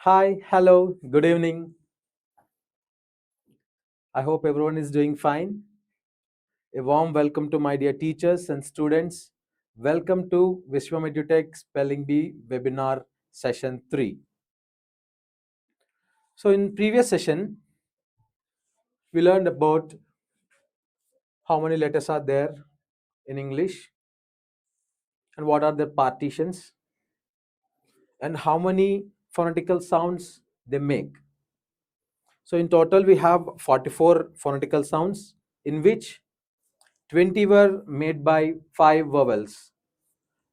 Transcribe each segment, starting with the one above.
Hi, hello, good evening. I hope everyone is doing fine. A warm welcome to my dear teachers and students. Welcome to Vishwam EduTech Spelling Bee webinar session 3. So in previous session, we learned about how many letters are there in English and what are their partitions and how many phonetical sounds they make. So in total, we have 44 phonetical sounds in which 20 were made by 5 vowels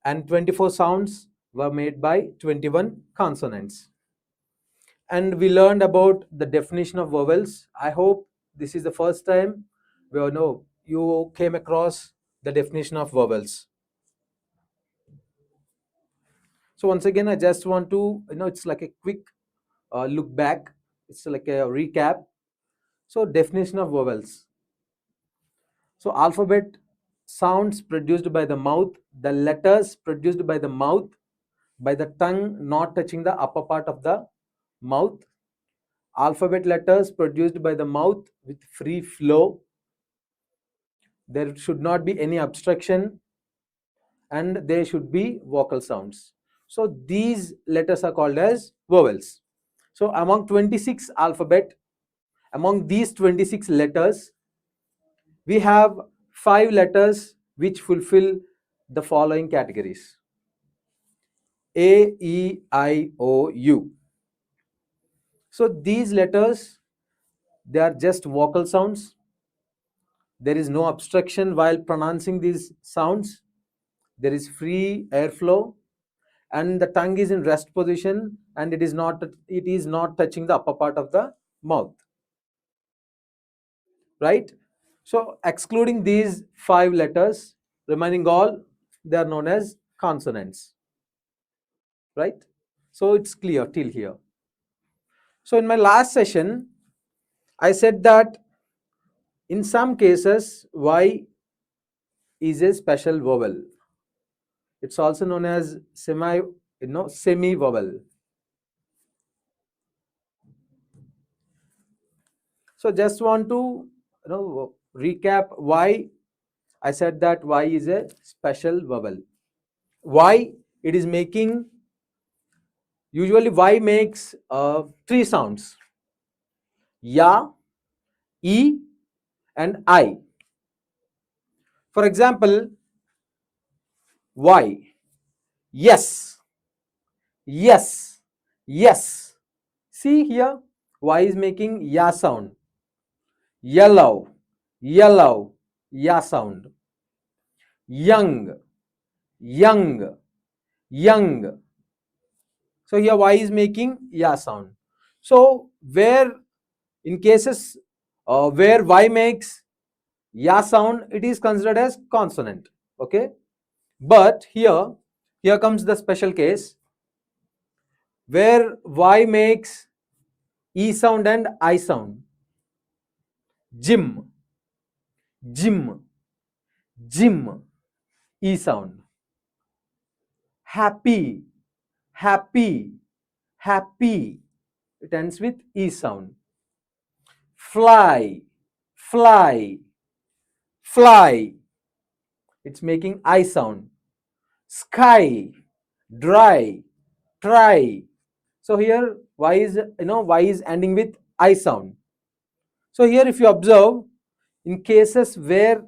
and 24 sounds were made by 21 consonants. And we learned about the definition of vowels. I hope this is the first time you came across the definition of vowels. So once again, I just want to, it's like a quick look back. It's like a recap. So definition of vowels. So alphabet sounds produced by the mouth, the letters produced by the mouth, by the tongue not touching the upper part of the mouth, alphabet letters produced by the mouth with free flow. There should not be any obstruction and there should be vocal sounds. So these letters are called as vowels. So among 26 alphabet, among these 26 letters, we have 5 letters which fulfill the following categories: A, E, I, O, U. So these letters, they are just vocal sounds. There is no obstruction while pronouncing these sounds. There is free airflow and the tongue is in rest position and it is not touching the upper part of the mouth, right? So excluding these 5 letters, remaining all, they are known as consonants, right? So it's clear till here. So in my last session, I said that in some cases y is a special vowel. It's also known as semi vowel. So just want to recap why I said that y is a special vowel. Y, it is making, usually y makes 3 sounds: ya, e, and I. For example, y, yes, yes, yes. See here, y is making ya sound. Yellow, yellow, ya sound. Young, young, young. So here y is making ya sound. So where in cases where y makes ya sound, it is considered as consonant. Okay, but here comes the special case where y makes e sound and I sound. Gym, gym, gym, e sound. Happy, happy, happy, it ends with e sound. Fly, fly, fly, it's making I sound. Sky, dry, try. So here y is ending with I sound. So here if you observe, in cases where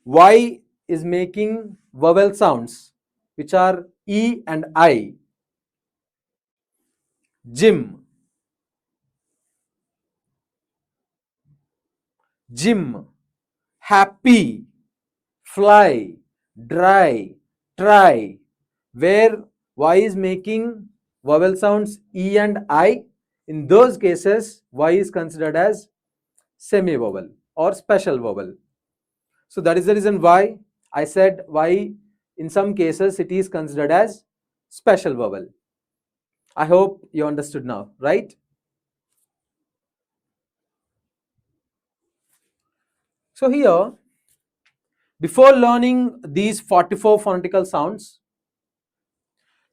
y is making vowel sounds which are e and I: gym, gym, happy, fly, dry, try. Where y is making vowel sounds e and I, in those cases y is considered as semi vowel or special vowel. So that is the reason why I said y in some cases it is considered as special vowel. I hope you understood now, right? So here, before learning these 44 phonetical sounds,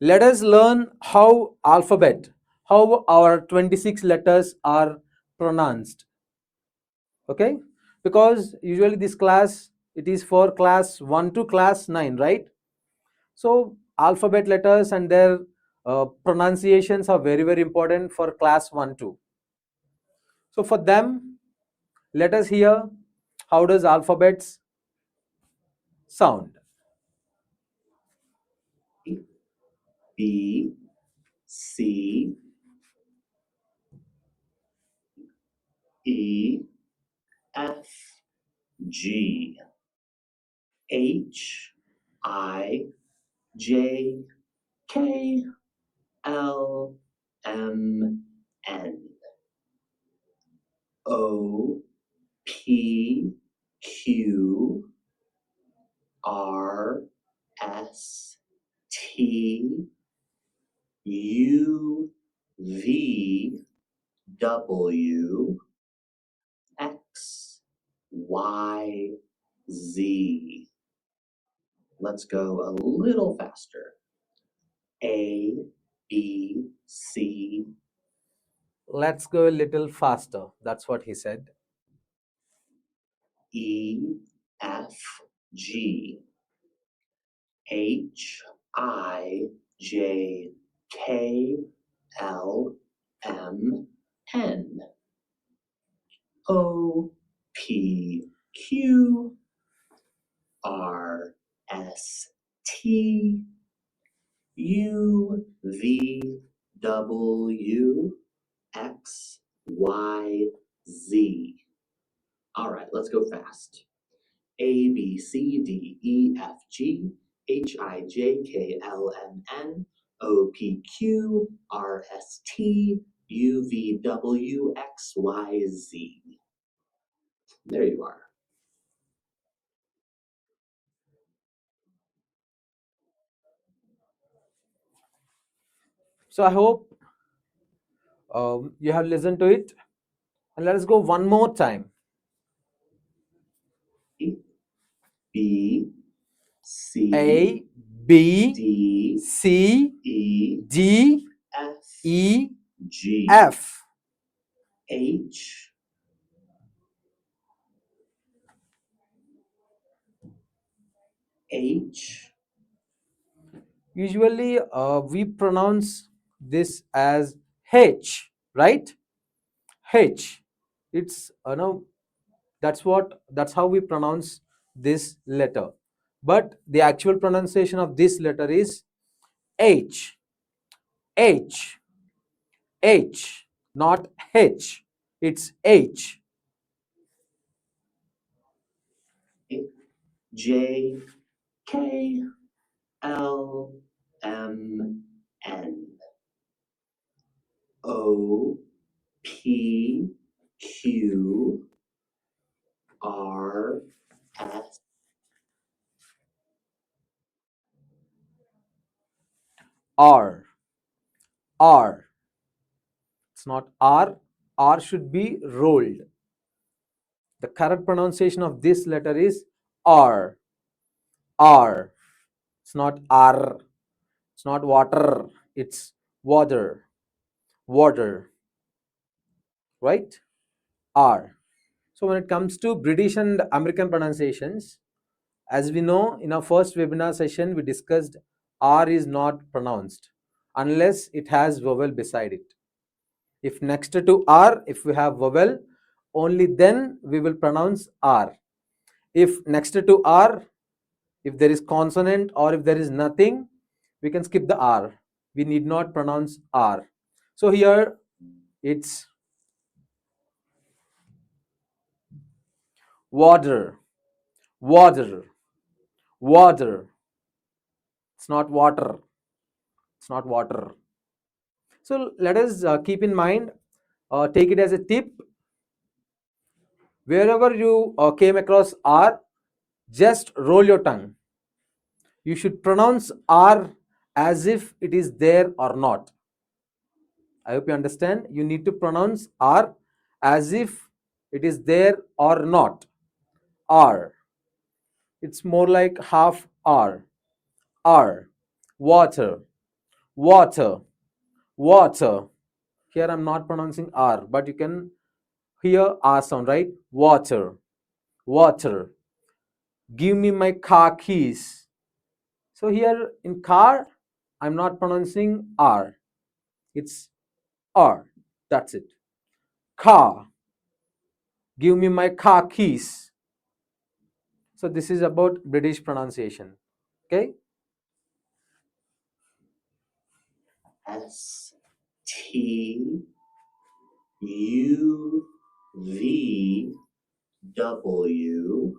let us learn how how our 26 letters are pronounced. Okay, because usually this class, it is for class 1 to class 9, right? So alphabet letters and their pronunciations are very very important for class 1 too. So for them, let us hear how does alphabets sound. B, C, E, F, G, H, I, J, K, L, M, N, O, P, Q, R, S, T, U, V, W, X, Y, Z. Let's go a little faster. A, B, C, Let's go a little faster. That's what he said. E, F, G, H, I, J, K, L, M, N, O, P, Q, R, S, T, U, V, W, X, Y, Z. All right, let's go fast. A, B, C, D, E, F, G, H, I, J, K, L, M, N, O, P, Q, R, S, T, U, V, W, X, Y, Z. There you are. So I hope you have listened to it. And let us go one more time. B, C, A, B, D, C, E, D, F, E, G, F, H, H. Usually we pronounce this as H, right? H. It's no, that's how we pronounce this letter. But the actual pronunciation of this letter is H, H, H, not H. It's H. J, K, L, M, N, O, P, Q, R, S, R, R. It's not R. R should be rolled. The correct pronunciation of this letter is R. R. It's not R. It's not water. It's water. Water. Right? R. So when it comes to British and American pronunciations, as we know, in our first webinar session, we discussed R is not pronounced unless it has vowel beside it. If next to R, if we have vowel, only then we will pronounce R. If next to R, if there is consonant or if there is nothing, we can skip the R. We need not pronounce R. So here it's water, water, water. It's not water. It's not water. So let us keep in mind, take it as a tip. Wherever you came across R, just roll your tongue. You should pronounce R as if it is there or not. I hope you understand. You need to pronounce R as if it is there or not. R. It's more like half R. R. Water, water, water. Here I'm not pronouncing R, but you can hear R sound, right? Water, water. Give me my car keys. So here in car, I'm not pronouncing R. It's R. That's it. Car. Give me my car keys. So this is about British pronunciation. Okay? S T U V W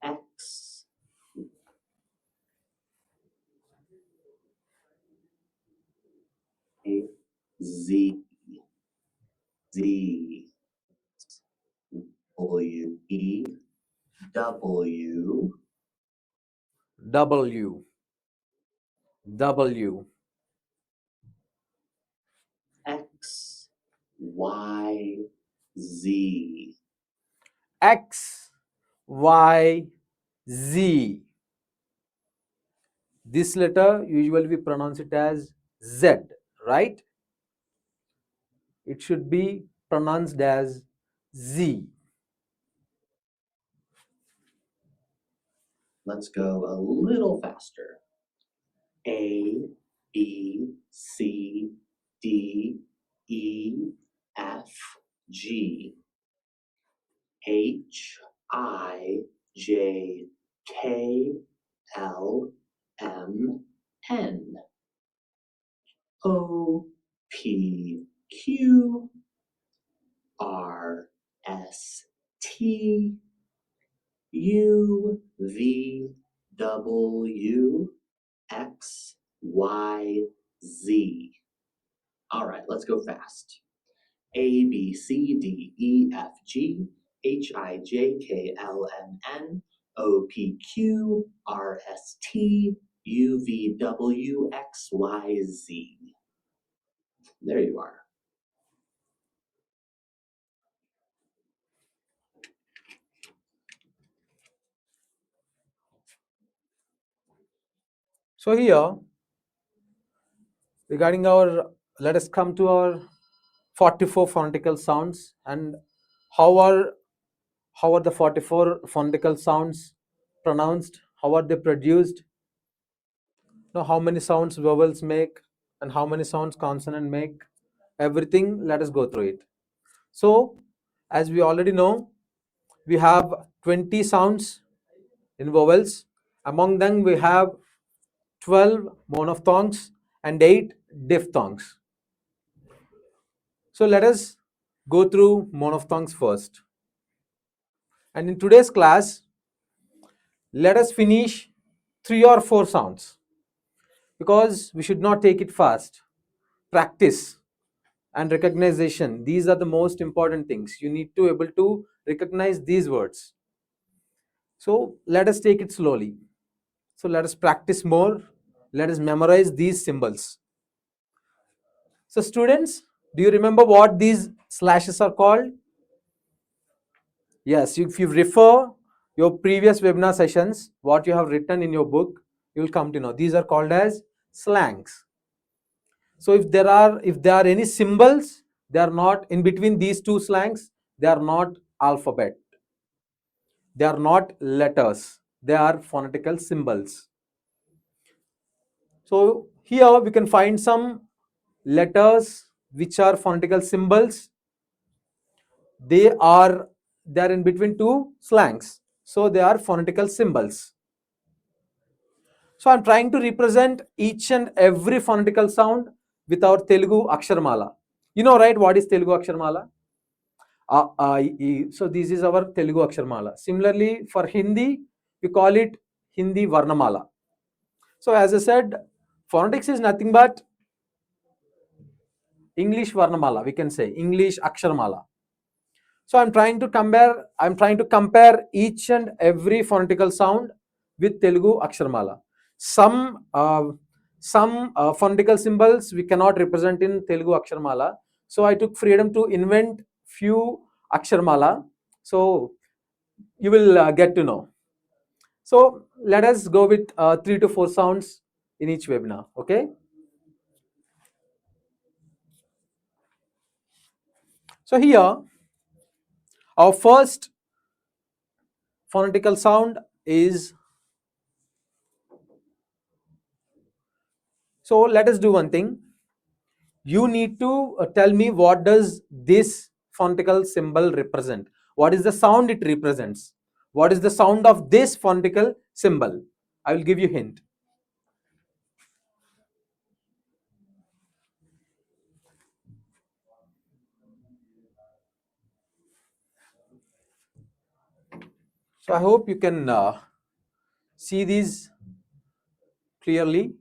X A Z Z W E W W. W. X Y Z. X. Y. Z. This letter usually we pronounce it as Z, right? It should be pronounced as Z. Let's go a little faster. A B C D E F G H I J K L M N O P Q R S T U V W X Y Z. All right, let's go fast. A B C D E F G H I J K L M N O P Q R S T U V W X Y Z. There you are. So here, regarding our, let us come to our 44 phonetical sounds and how are how are the 44 phonetical sounds pronounced, how are they produced, how many sounds vowels make and how many sounds consonant make, everything. Let us go through it. So as we already know, we have 20 sounds in vowels. Among them we have 12 monophthongs and 8 diphthongs. So let us go through monophthongs first. And in today's class, let us finish 3 or 4 sounds because we should not take it fast. Practice and recognition, these are the most important things. You need to able to recognize these words. So let us take it slowly. So let us practice more. Let us memorize these symbols. So students, do you remember what these slashes are called? Yes, if you refer your previous webinar sessions, what you have written in your book, you will come to know. These are called as slangs. So if there are any symbols, they are not in between these two slangs, they are not alphabet. They are not letters. They are phonetical symbols. So here we can find some letters which are phonetical symbols. They are in between two slangs. So they are phonetical symbols. So I'm trying to represent each and every phonetical sound with our Telugu Aksharmala. You know, right? What is Telugu Aksharmala? So this is our Telugu Aksharmala. Similarly, for Hindi, we call it Hindi Varnamala. So as I said, phonetics is nothing but English Varnamala. We can say English Aksharmala. So I'm trying to compare each and every phonetical sound with Telugu Aksharmala. Some phonetical symbols we cannot represent in Telugu Aksharmala. So I took freedom to invent few Aksharmala. So you will get to know. So let us go with 3 to 4 sounds in each webinar. Okay. So here our first phonetical sound is, so let us do one thing. You need to tell me what does this phonetical symbol represent. What is the sound it represents? What is the sound of this phonetical symbol? I will give you hint. So I hope you can see these clearly.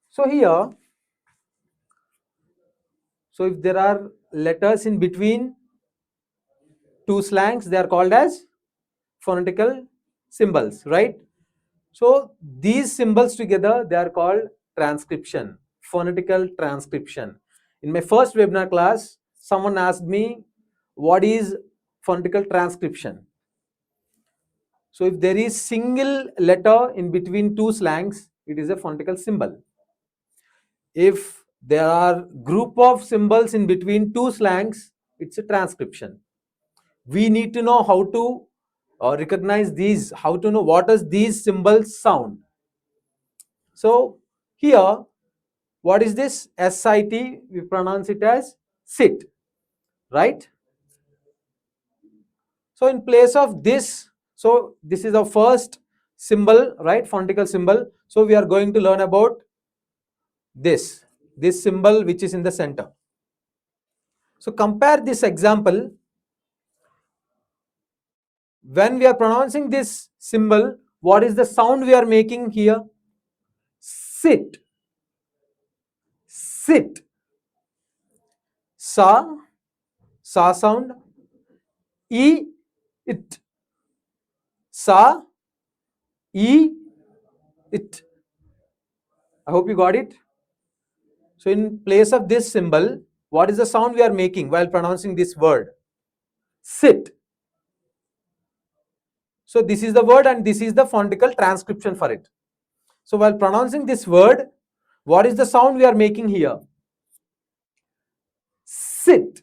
So here, so if there are letters in between two slangs, they are called as phonetical symbols, right? So these symbols together, they are called transcription, phonetical transcription. In my first webinar class, someone asked me, what is phonetical transcription? So if there is single letter in between two slangs, it is a phonetical symbol. If there are group of symbols in between two slangs, it's a transcription. We need to know how to recognize these, how to know what does these symbols sound. So here, what is this? SIT, we pronounce it as sit, right? So in place of this, so this is the first symbol, right? Phonetical symbol. So we are going to learn about this symbol which is in the center. So compare this example. When we are pronouncing this symbol, what is the sound we are making here? Sit, sit. Sa, sa sound. E, it. Sa, e, it. I hope you got it. So in place of this symbol, what is the sound we are making while pronouncing this word? Sit. So this is the word and this is the phonetical transcription for it. So while pronouncing this word, what is the sound we are making here? Sit.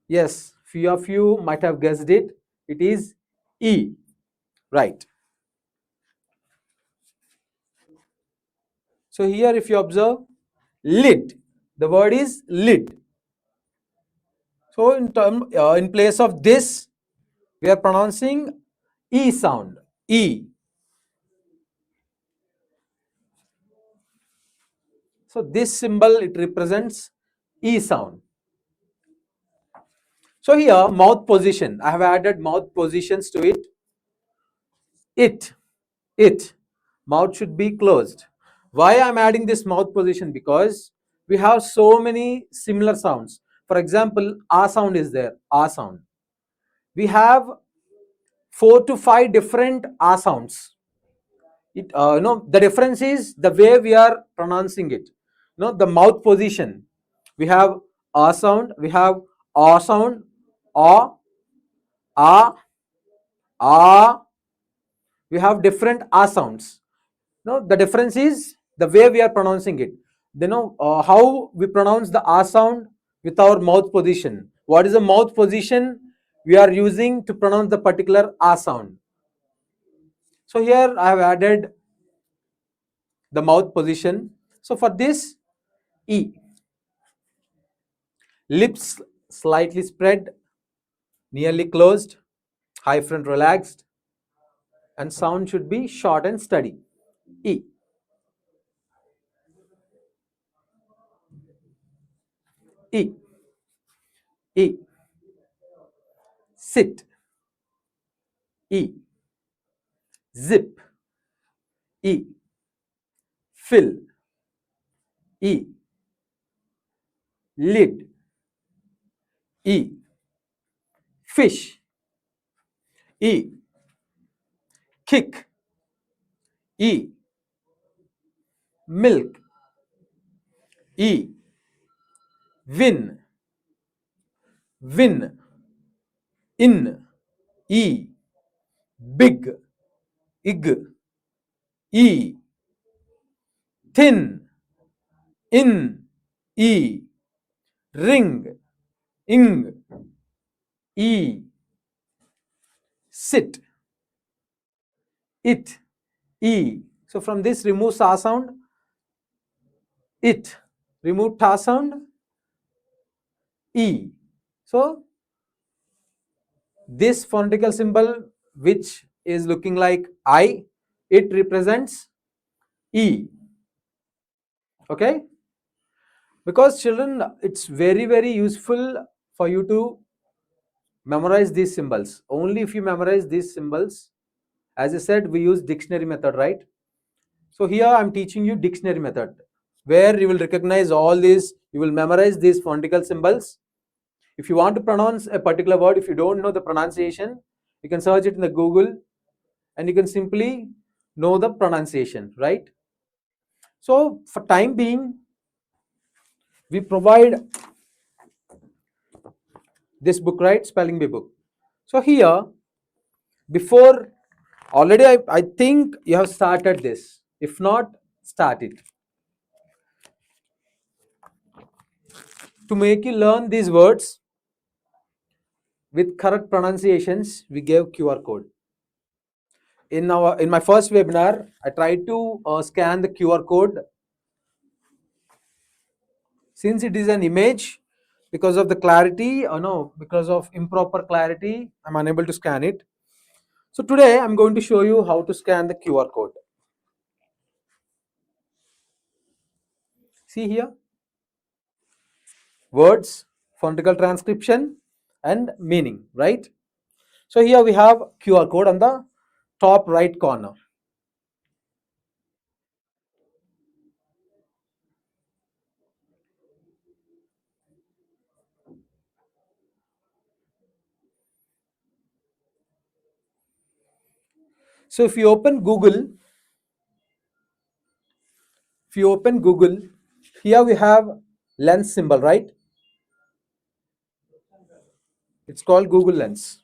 Yes, few of you might have guessed it. It is E. Right. So here if you observe, lid. The word is lid. So in place of this, we are pronouncing E sound. E. So this symbol, it represents E sound. So here mouth position, I have added mouth positions to it. It. Mouth should be closed. Why I am adding this mouth position? Because we have so many similar sounds. For example, A sound is there, A sound. We have 4 to 5 different A sounds. The difference is the way we are pronouncing it. The mouth position. We have A sound, we have A sound, A, A, A. We have different A sounds. The difference is the way we are pronouncing it. How we pronounce the A sound with our mouth position. What is the mouth position we are using to pronounce the particular A sound? So here I have added the mouth position. So for this, E. Lips slightly spread, nearly closed, high front relaxed, and sound should be short and steady. E. E. E. Sit. E. Zip. E. Fill. E. Lid. E. Fish. E. Kick. E. Milk. E. Win. Win. In. E. Big. Ig. E. thin, in, e, ring, ing, e, sit, it, e. So from this remove sa sound, it, remove ta sound, e. So this phonetical symbol which is looking like I, it represents E. Okay, because children, it's very useful for you to memorize these symbols. Only if you memorize these symbols, as I said, we use dictionary method, right? So here I'm teaching you dictionary method, where you will recognize all these, you will memorize these phonetical symbols. If you want to pronounce a particular word, if you don't know the pronunciation, you can search it in the Google and you can simply know the pronunciation, right? So for time being, we provide this book, right? Spelling bee book. So here, before, already I think you have started this. If not, start it. To make you learn these words with correct pronunciations, we gave QR code. In my first webinar, I tried to scan the QR code. Since it is an image, because of the clarity, or no, because of improper clarity, I'm unable to scan it. So today I'm going to show you how to scan the QR code. See here, words, phonetical transcription, and meaning, right? So here we have QR code on the top right corner. So if you open Google, here we have lens symbol, right? It's called Google Lens.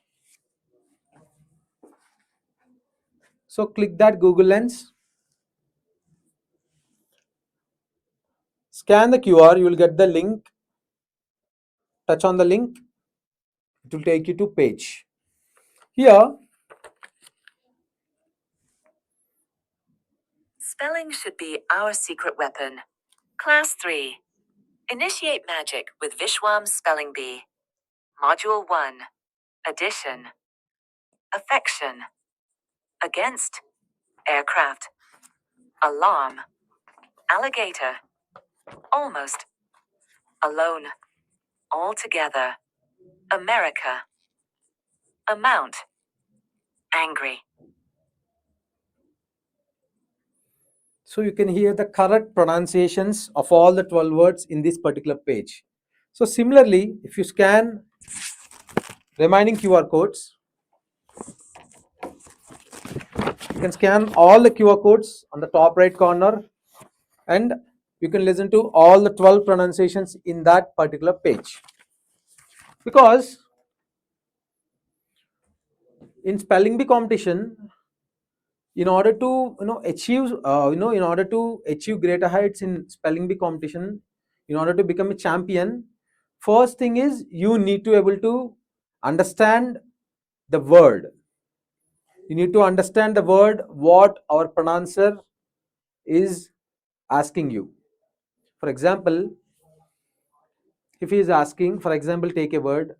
So click that Google Lens, scan the QR, you will get the link, touch on the link, it will take you to page. Here, Spelling should be our secret weapon. Class 3. Initiate magic with Vishwam's Spelling Bee. Module 1. Addition. Affection. Against. Aircraft. Alarm. Alligator. Almost. Alone. Altogether. America. Amount. Angry. so you can hear the correct pronunciations of all the 12 words in this particular page. So similarly, if you scan remaining QR codes, you can scan all the QR codes on the top right corner and you can listen to all the 12 pronunciations in that particular page. Because in spelling bee competition, in order to achieve in order to achieve greater heights in spelling bee competition, in order to become a champion, first thing is you need to able to understand the word. You need to understand the word what our pronouncer is asking you. For example, if he is asking, for example, take a word,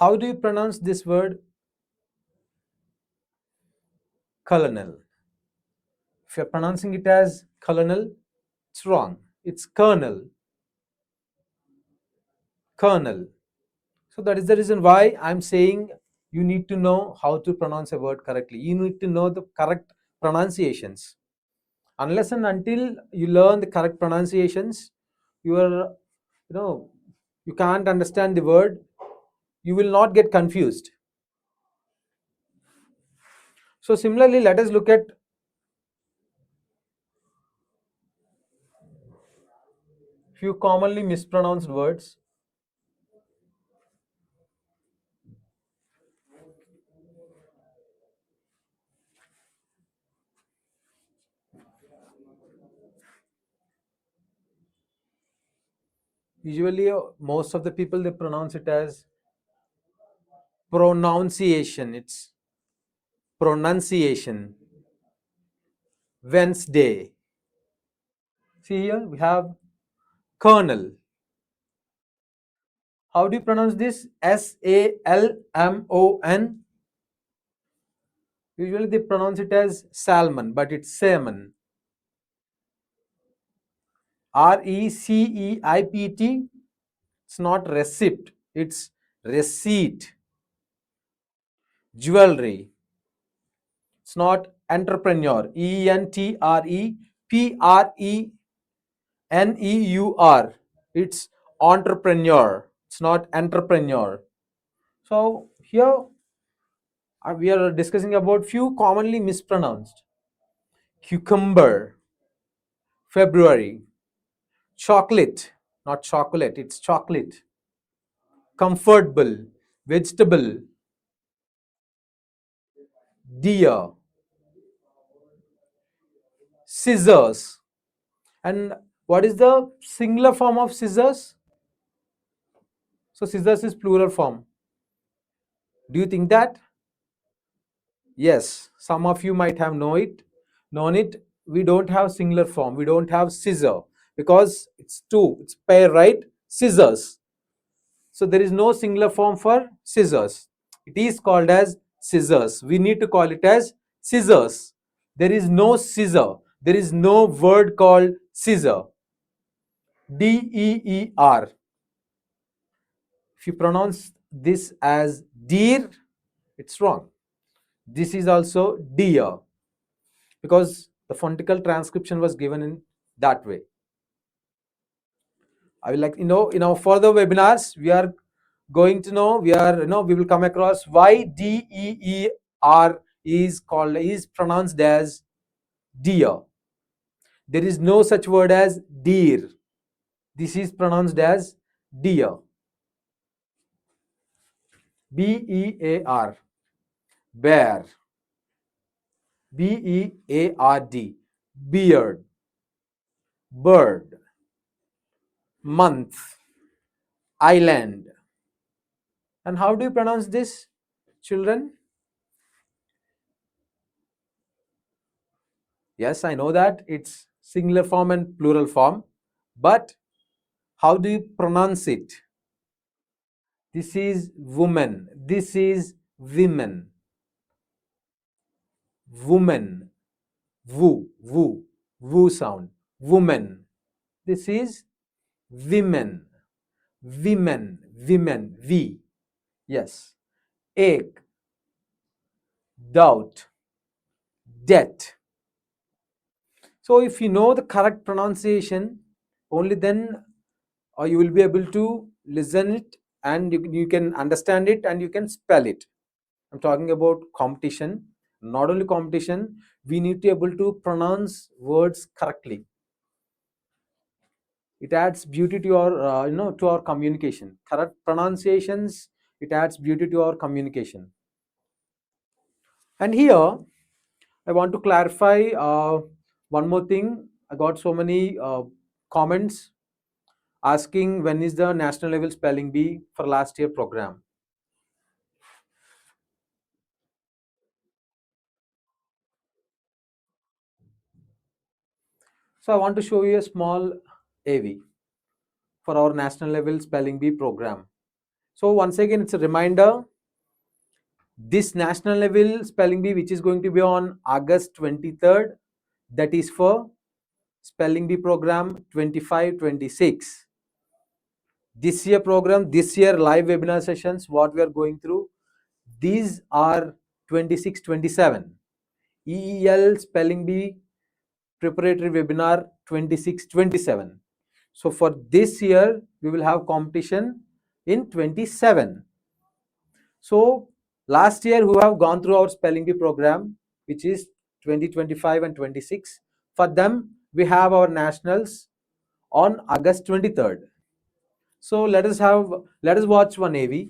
how do you pronounce this word colonel? If you're pronouncing it as colonel, it's wrong. It's colonel. Colonel. So that is the reason why I'm saying you need to know how to pronounce a word correctly. You need to know the correct pronunciations. Unless and until you learn the correct pronunciations, you are, you can't understand the word, you will not get confused. So similarly, let us look at few commonly mispronounced words. Usually, most of the people, they pronounce it as pronunciation. It's pronunciation. Wednesday. See here, we have kernel. How do you pronounce this? Salmon. Usually they pronounce it as salmon, but it's salmon. Receippt. It's not receipt, it's receipt. Jewelry. It's not entrepreneur. Entrepreneur. It's entrepreneur. It's not entrepreneur. So here we are discussing about few commonly mispronounced. Cucumber. February. Chocolate. Not chocolate, it's chocolate. Comfortable. Vegetable. Deer. Scissors. And what is the singular form of scissors? So scissors is plural form. Do you think that? Yes, some of you might have known it. We don't have singular form. We don't have scissor because it's two. It's pair, right? Scissors. So there is no singular form for scissors. It is called as scissors. We need to call it as scissors. There is no scissor. There is no word called scissor. Deer. If you pronounce this as deer, it's wrong. This is also deer because the phonetical transcription was given in that way. I will like, in our further webinars, we are going to know, we will come across why deer is pronounced as deer. There is no such word as deer. This is pronounced as deer. Bear. Bear. Beard. Beard. Bird. Month. Island. And how do you pronounce this, children? Yes, I know that it's singular form and plural form, but how do you pronounce it? This is woman. This is women. Woman. Woo sound. Woman. This is women. Women. We. Yes. Egg. Doubt. Debt. So if you know the correct pronunciation, only then you will be able to listen it and you can understand it and you can spell it. I'm talking about competition. Not only competition, we need to be able to pronounce words correctly. It adds beauty to our to our communication. Correct pronunciations, it adds beauty to our communication. And here I want to clarify one more thing. I got so many comments asking when is the national level spelling bee for last year program. So I want to show you a small AV for our national level spelling bee program. So once again, it's a reminder, this national level spelling bee, which is going to be on August 23rd, that is for spelling bee program 25-26. This year program, this year live webinar sessions, what we are going through, these are 26-27. EEL spelling bee preparatory webinar 26-27. So for this year, we will have competition in 27. So last year, who have gone through our spelling bee program, which is 2025 and 26. For them, we have our nationals on August 23rd. So let us watch one AV.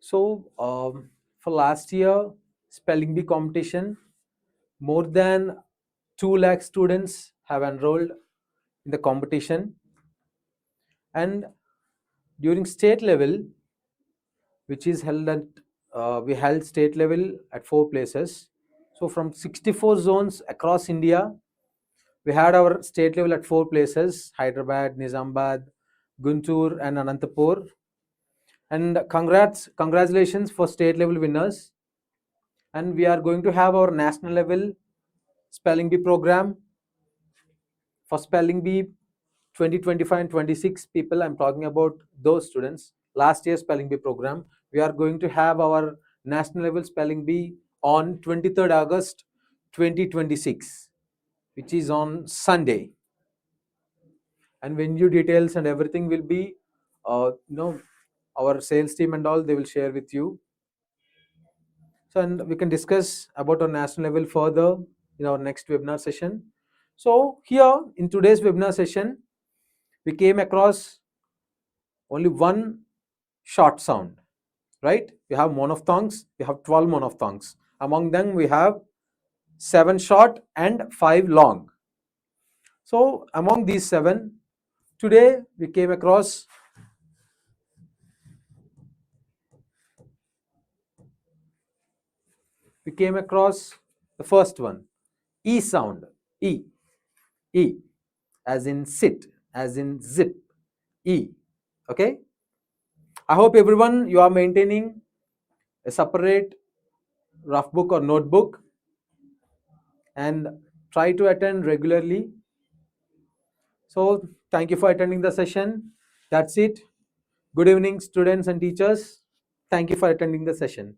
So for last year spelling bee competition, more than 2 lakh students have enrolled in the competition, and during state level, which is held at we held state level at 4 places. So from 64 zones across India, we had our state level at 4 places: Hyderabad, Nizamabad, Guntur, and Anantapur. And congratulations for state level winners. And we are going to have our national level spelling bee program for spelling bee 2025 and 26 people. I'm talking about those students. Last year spelling bee program. We are going to have our national level spelling bee on 23rd August 2026, which is on Sunday. And venue details and everything will be, our sales team and all, they will share with you. So, and we can discuss about our national level further in our next webinar session. So here in today's webinar session, we came across only one short sound, right? We have monophthongs, we have 12 monophthongs. Among them, we have 7 short and 5 long. So among these 7, today we came across the first one, E sound, E, E, as in sit, as in zip, E. Okay. I hope everyone you are maintaining a separate rough book or notebook and try to attend regularly. So thank you for attending the session. That's it. Good evening, students and teachers. Thank you for attending the session.